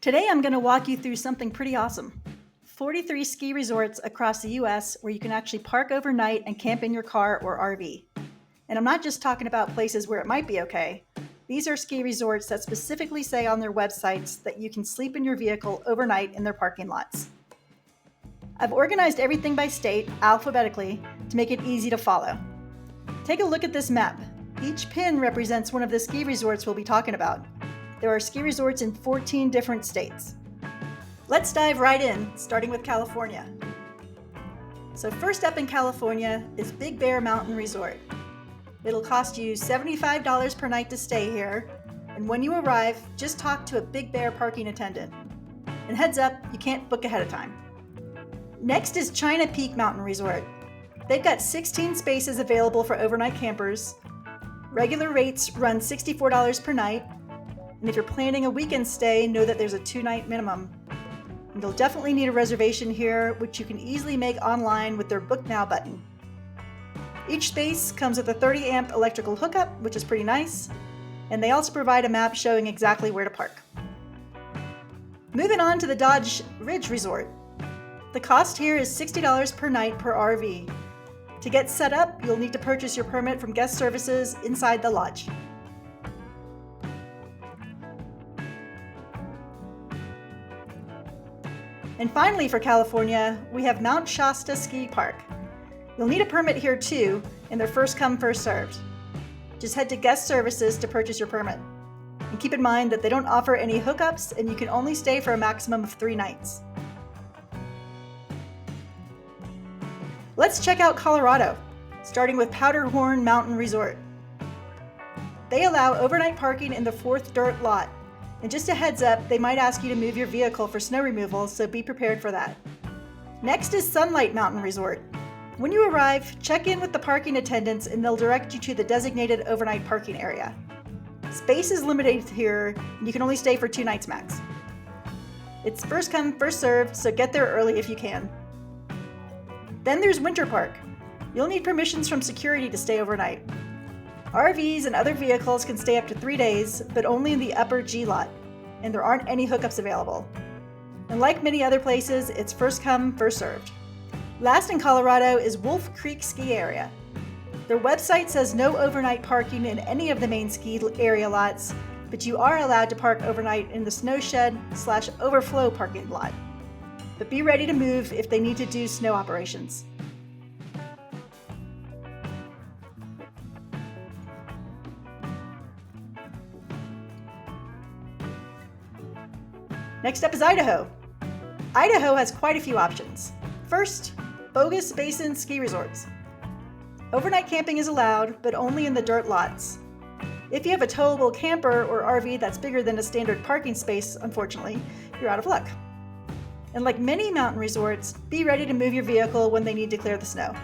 Today I'm going to walk you through something pretty awesome. 43 ski resorts across the US where you can actually park overnight and camp in your car or RV. And I'm not just talking about places where it might be okay. These are ski resorts that specifically say on their websites that you can sleep in your vehicle overnight in their parking lots. I've organized everything by state, alphabetically, to make it easy to follow. Take a look at this map. Each pin represents one of the ski resorts we'll be talking about. There are ski resorts in 14 different states. Let's dive right in, starting with California. So first up in California is Big Bear Mountain Resort. It'll cost you $75 per night to stay here, and when you arrive, just talk to a Big Bear parking attendant. And heads up, you can't book ahead of time. Next is China Peak Mountain Resort. They've got 16 spaces available for overnight campers. Regular rates run $64 per night, and if you're planning a weekend stay, know that there's a 2-night minimum. And you'll definitely need a reservation here, which you can easily make online with their Book Now button. Each space comes with a 30-amp electrical hookup, which is pretty nice, and they also provide a map showing exactly where to park. Moving on to the Dodge Ridge Resort. The cost here is $60 per night per RV. To get set up, you'll need to purchase your permit from guest services inside the lodge. And finally for California, we have Mount Shasta Ski Park. You'll need a permit here too, and they're first come, first served. Just head to guest services to purchase your permit. And keep in mind that they don't offer any hookups and you can only stay for a maximum of 3 nights. Let's check out Colorado, starting with Powderhorn Mountain Resort. They allow overnight parking in the 4th dirt lot. And just a heads up, they might ask you to move your vehicle for snow removal, so be prepared for that. Next is Sunlight Mountain Resort. When you arrive, check in with the parking attendants and they'll direct you to the designated overnight parking area. Space is limited here, and you can only stay for 2 nights max. It's first come, first served, so get there early if you can. Then there's Winter Park. You'll need permissions from security to stay overnight. RVs and other vehicles can stay up to 3 days, but only in the upper G lot, and there aren't any hookups available. And like many other places, it's first come, first served. Last in Colorado is Wolf Creek Ski Area. Their website says no overnight parking in any of the main ski area lots, but you are allowed to park overnight in the snow shed/overflow parking lot. But be ready to move if they need to do snow operations. Next up is Idaho. Idaho has quite a few options. First, Bogus Basin Ski Resorts. Overnight camping is allowed, but only in the dirt lots. If you have a towable camper or RV that's bigger than a standard parking space, unfortunately, you're out of luck. And like many mountain resorts, be ready to move your vehicle when they need to clear the snow.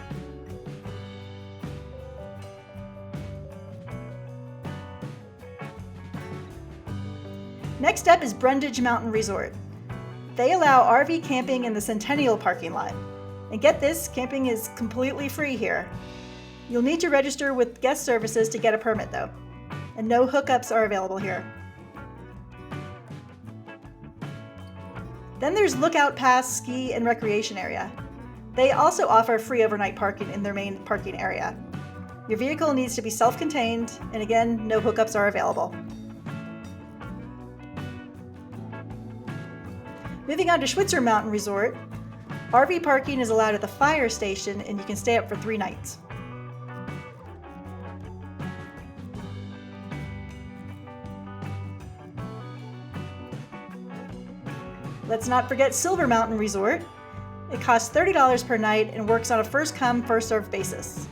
Next up is Brundage Mountain Resort. They allow RV camping in the Centennial parking lot. And get this, camping is completely free here. You'll need to register with guest services to get a permit though. And no hookups are available here. Then there's Lookout Pass Ski and Recreation Area. They also offer free overnight parking in their main parking area. Your vehicle needs to be self-contained, and again, no hookups are available. Moving on to Schwitzer Mountain Resort, RV parking is allowed at the fire station and you can stay up for 3 nights. Let's not forget Silver Mountain Resort. It costs $30 per night and works on a first come, first served basis.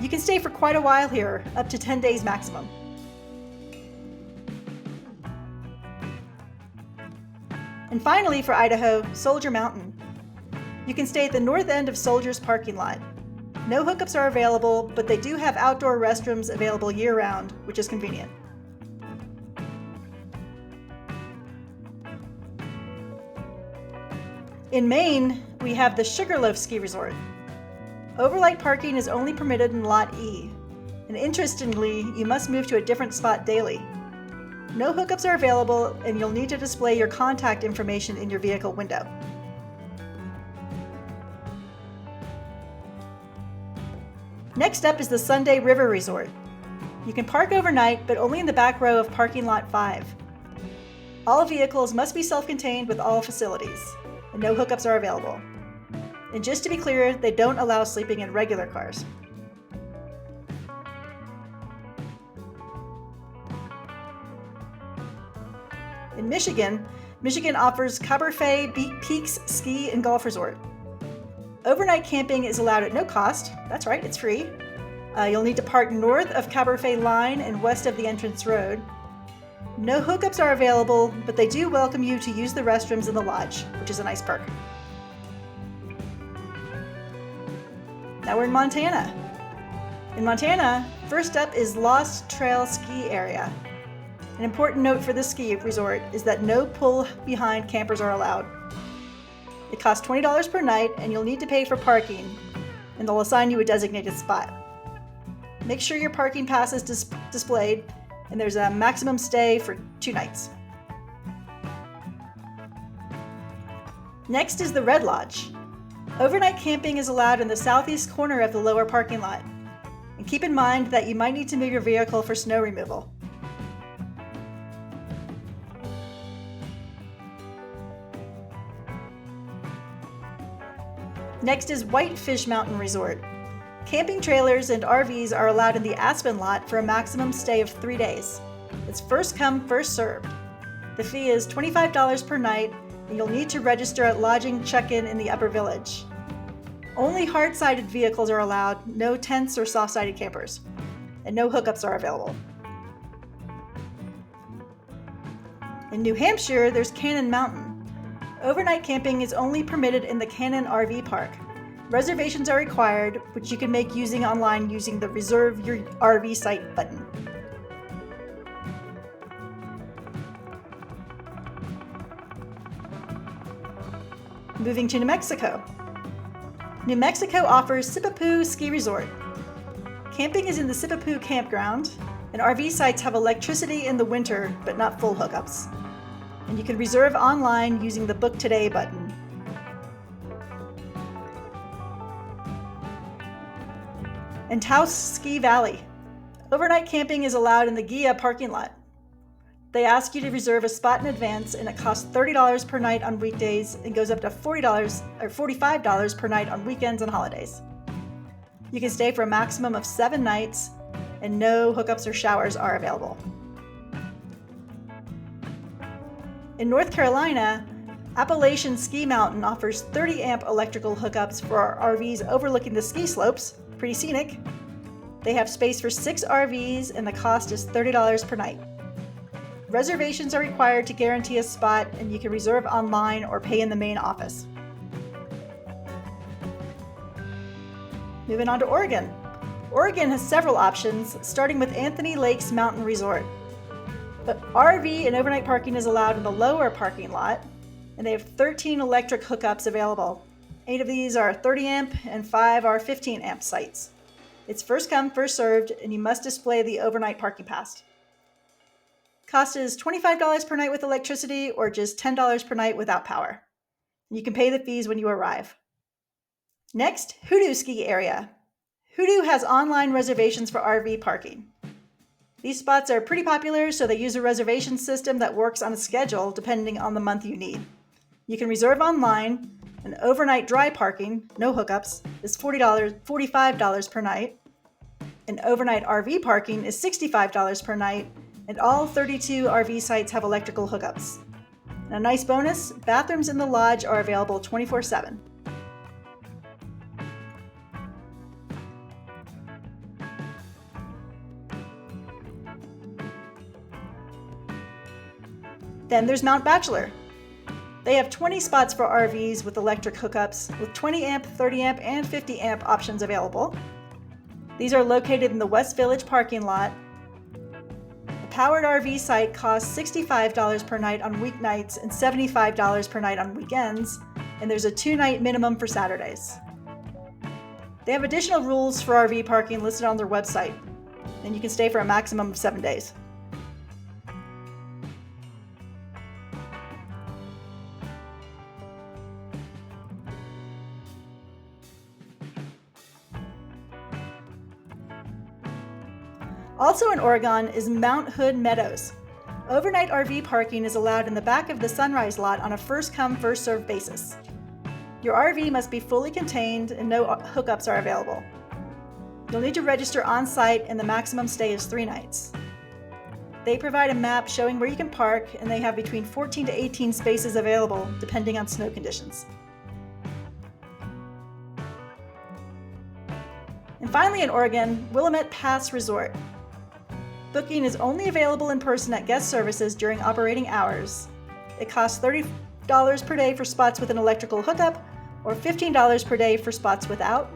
You can stay for quite a while here, up to 10 days maximum. And finally for Idaho, Soldier Mountain. You can stay at the north end of Soldier's parking lot. No hookups are available, but they do have outdoor restrooms available year-round, which is convenient. In Maine, we have the Sugarloaf Ski Resort. Overnight parking is only permitted in Lot E, and interestingly, you must move to a different spot daily. No hookups are available, and you'll need to display your contact information in your vehicle window. Next up is the Sunday River Resort. You can park overnight, but only in the back row of parking lot 5. All vehicles must be self-contained with all facilities, and no hookups are available. And just to be clear, they don't allow sleeping in regular cars. In Michigan offers Campervan Peaks Ski and Golf Resort. Overnight camping is allowed at no cost. That's right, it's free. You'll need to park north of Campervan Line and west of the entrance road. No hookups are available, but they do welcome you to use the restrooms in the lodge, which is a nice perk. Now we're in Montana. In Montana, first up is Lost Trail Ski Area. An important note for this ski resort is that no pull-behind campers are allowed. It costs $20 per night, and you'll need to pay for parking, and they'll assign you a designated spot. Make sure your parking pass is displayed, and there's a maximum stay for 2 nights. Next is the Red Lodge. Overnight camping is allowed in the southeast corner of the lower parking lot. And keep in mind that you might need to move your vehicle for snow removal. Next is Whitefish Mountain Resort. Camping trailers and RVs are allowed in the Aspen lot for a maximum stay of 3 days. It's first come, first served. The fee is $25 per night, and you'll need to register at lodging check-in in the Upper Village. Only hard-sided vehicles are allowed, no tents or soft-sided campers, and no hookups are available. In New Hampshire, there's Cannon Mountain. Overnight camping is only permitted in the Cannon RV Park. Reservations are required, which you can make online using the Reserve Your RV Site button. Moving to New Mexico. New Mexico offers Sipapoo Ski Resort. Camping is in the Sipapoo campground, and RV sites have electricity in the winter, but not full hookups. And you can reserve online using the Book Today button. And Taos Ski Valley. Overnight camping is allowed in the Gia parking lot. They ask you to reserve a spot in advance, and it costs $30 per night on weekdays and goes up to $45 per night on weekends and holidays. You can stay for a maximum of 7 nights, and no hookups or showers are available. In North Carolina, Appalachian Ski Mountain offers 30 amp electrical hookups for our RVs overlooking the ski slopes. Pretty scenic. They have space for 6 RVs, and the cost is $30 per night. Reservations are required to guarantee a spot, and you can reserve online or pay in the main office. Moving on to Oregon. Oregon has several options, starting with Anthony Lakes Mountain Resort. But RV and overnight parking is allowed in the lower parking lot, and they have 13 electric hookups available. 8 of these are 30 amp and 5 are 15 amp sites. It's first come, first served, and you must display the overnight parking pass. Cost is $25 per night with electricity, or just $10 per night without power. You can pay the fees when you arrive. Next, Hoodoo Ski Area. Hoodoo has online reservations for RV parking. These spots are pretty popular, so they use a reservation system that works on a schedule depending on the month you need. You can reserve online, and overnight dry parking, no hookups, is $45 per night. And overnight RV parking is $65 per night, and all 32 RV sites have electrical hookups. And a nice bonus, bathrooms in the lodge are available 24/7. Then there's Mount Bachelor. They have 20 spots for RVs with electric hookups, with 20 amp, 30 amp, and 50 amp options available. These are located in the West Village parking lot. A powered RV site costs $65 per night on weeknights and $75 per night on weekends, and there's a 2-night minimum for Saturdays. They have additional rules for RV parking listed on their website, and you can stay for a maximum of 7 days. Also in Oregon is Mount Hood Meadows. Overnight RV parking is allowed in the back of the Sunrise lot on a first-come, first-served basis. Your RV must be fully contained and no hookups are available. You'll need to register on-site and the maximum stay is 3 nights. They provide a map showing where you can park, and they have between 14 to 18 spaces available depending on snow conditions. And finally in Oregon, Willamette Pass Resort. Booking is only available in person at guest services during operating hours. It costs $30 per day for spots with an electrical hookup or $15 per day for spots without.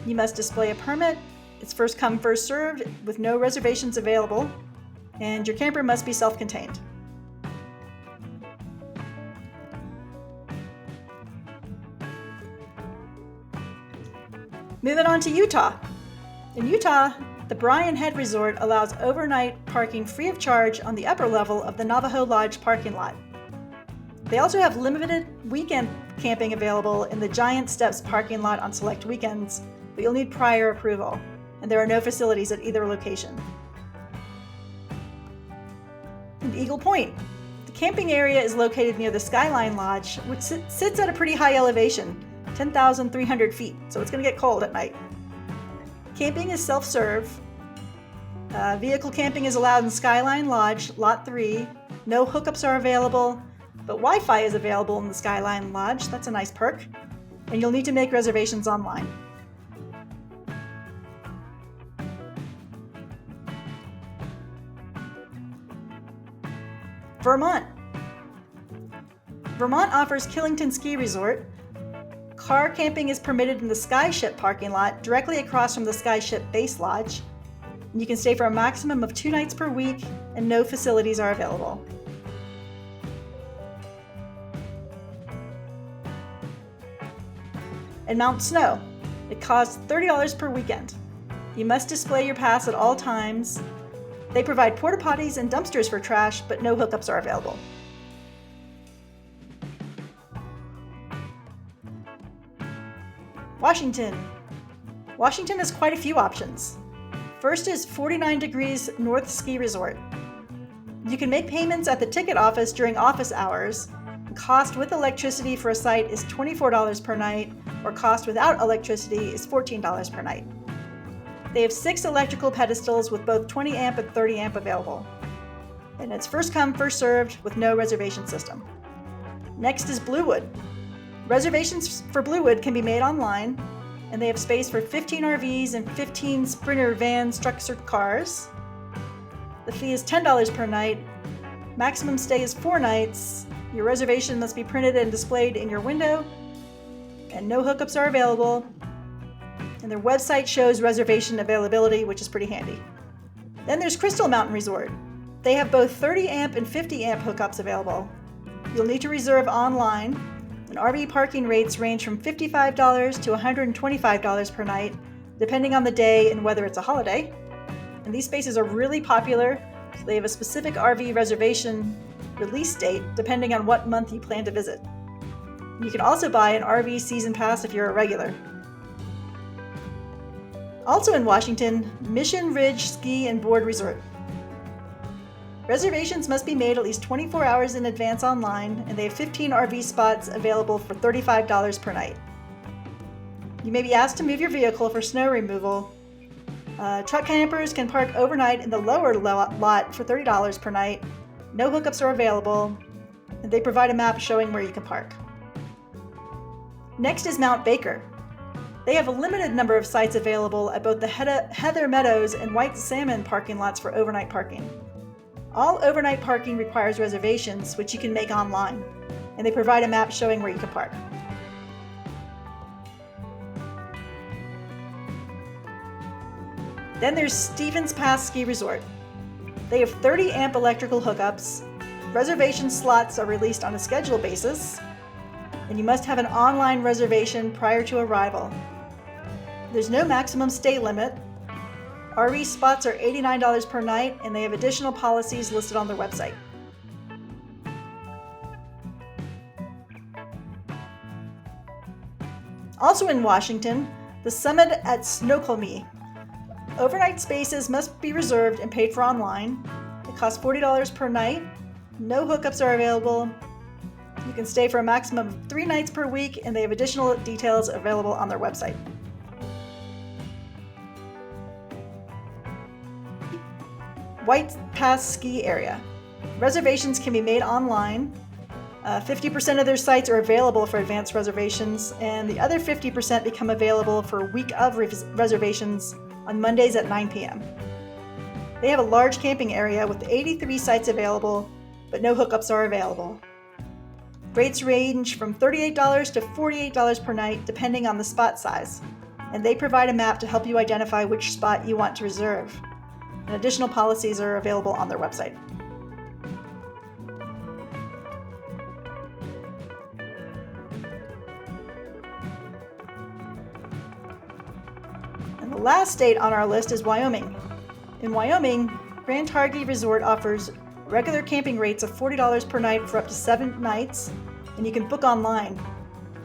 You must display a permit. It's first come, first served with no reservations available, and your camper must be self-contained. Moving on to Utah. In Utah, the Bryan Head Resort allows overnight parking free of charge on the upper level of the Navajo Lodge parking lot. They also have limited weekend camping available in the Giant Steps parking lot on select weekends, but you'll need prior approval, and there are no facilities at either location. In Eagle Point, the camping area is located near the Skyline Lodge, which sits at a pretty high elevation, 10,300 feet, so it's going to get cold at night. Camping is self-serve. Vehicle camping is allowed in Skyline Lodge, Lot 3. No hookups are available, but Wi-Fi is available in the Skyline Lodge. That's a nice perk. And you'll need to make reservations online. Vermont. Vermont offers Killington Ski Resort. Car camping is permitted in the Skyship parking lot directly across from the Skyship Base Lodge. You can stay for a maximum of 2 nights per week, and no facilities are available. And Mount Snow. It costs $30 per weekend. You must display your pass at all times. They provide porta potties and dumpsters for trash, but no hookups are available. Washington. Washington has quite a few options. First is 49 Degrees North Ski Resort. You can make payments at the ticket office during office hours. Cost with electricity for a site is $24 per night, or cost without electricity is $14 per night. They have 6 electrical pedestals with both 20 amp and 30 amp available. And it's first come, first served with no reservation system. Next is Bluewood. Reservations for Bluewood can be made online, and they have space for 15 RVs and 15 Sprinter vans, trucks, or cars. The fee is $10 per night. Maximum stay is 4 nights. Your reservation must be printed and displayed in your window, and no hookups are available. And their website shows reservation availability, which is pretty handy. Then there's Crystal Mountain Resort. They have both 30 amp and 50 amp hookups available. You'll need to reserve online, and RV parking rates range from $55 to $125 per night, depending on the day and whether it's a holiday. And these spaces are really popular, so they have a specific RV reservation release date depending on what month you plan to visit. You can also buy an RV season pass if you're a regular. Also in Washington, Mission Ridge Ski and Board Resort. Reservations must be made at least 24 hours in advance online, and they have 15 RV spots available for $35 per night. You may be asked to move your vehicle for snow removal. Truck campers can park overnight in the lower lot for $30 per night. No hookups are available, and they provide a map showing where you can park. Next is Mount Baker. They have a limited number of sites available at both the Heather Meadows and White Salmon parking lots for overnight parking. All overnight parking requires reservations, which you can make online, and they provide a map showing where you can park. Then there's Stevens Pass Ski Resort. They have 30 amp electrical hookups. Reservation slots are released on a schedule basis, and you must have an online reservation prior to arrival. There's no maximum stay limit. RV spots are $89 per night, and they have additional policies listed on their website. Also in Washington, the Summit at Snoqualmie. Overnight spaces must be reserved and paid for online. It costs $40 per night. No hookups are available. You can stay for a maximum of 3 nights per week, and they have additional details available on their website. White Pass Ski Area. Reservations can be made online. 50% of their sites are available for advanced reservations, and the other 50% become available for week of reservations on Mondays at 9 p.m. They have a large camping area with 83 sites available, but no hookups are available. Rates range from $38 to $48 per night depending on the spot size, and they provide a map to help you identify which spot you want to reserve. And additional policies are available on their website. And the last state on our list is Wyoming. In Wyoming, Grand Targhee Resort offers regular camping rates of $40 per night for up to 7 nights, and you can book online.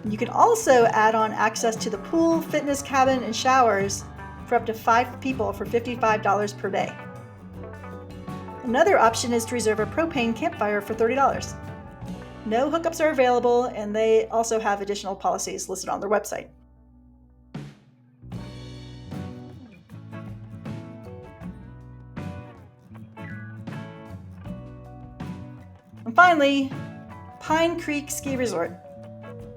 And you can also add on access to the pool, fitness cabin, and showers for up to 5 people for $55 per day. Another option is to reserve a propane campfire for $30. No hookups are available, and they also have additional policies listed on their website. And finally, Pine Creek Ski Resort.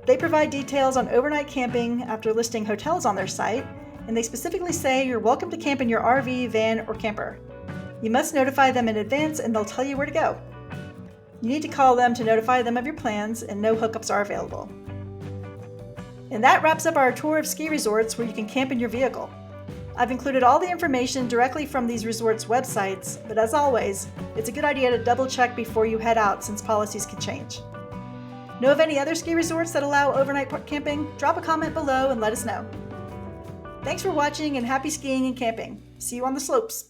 They provide details on overnight camping after listing hotels on their site, and they specifically say you're welcome to camp in your RV, van, or camper. You must notify them in advance and they'll tell you where to go. You need to call them to notify them of your plans, and no hookups are available. And that wraps up our tour of ski resorts where you can camp in your vehicle. I've included all the information directly from these resorts' websites, but as always, it's a good idea to double check before you head out since policies can change. Know of any other ski resorts that allow overnight camping? Drop a comment below and let us know. Thanks for watching, and happy skiing and camping. See you on the slopes.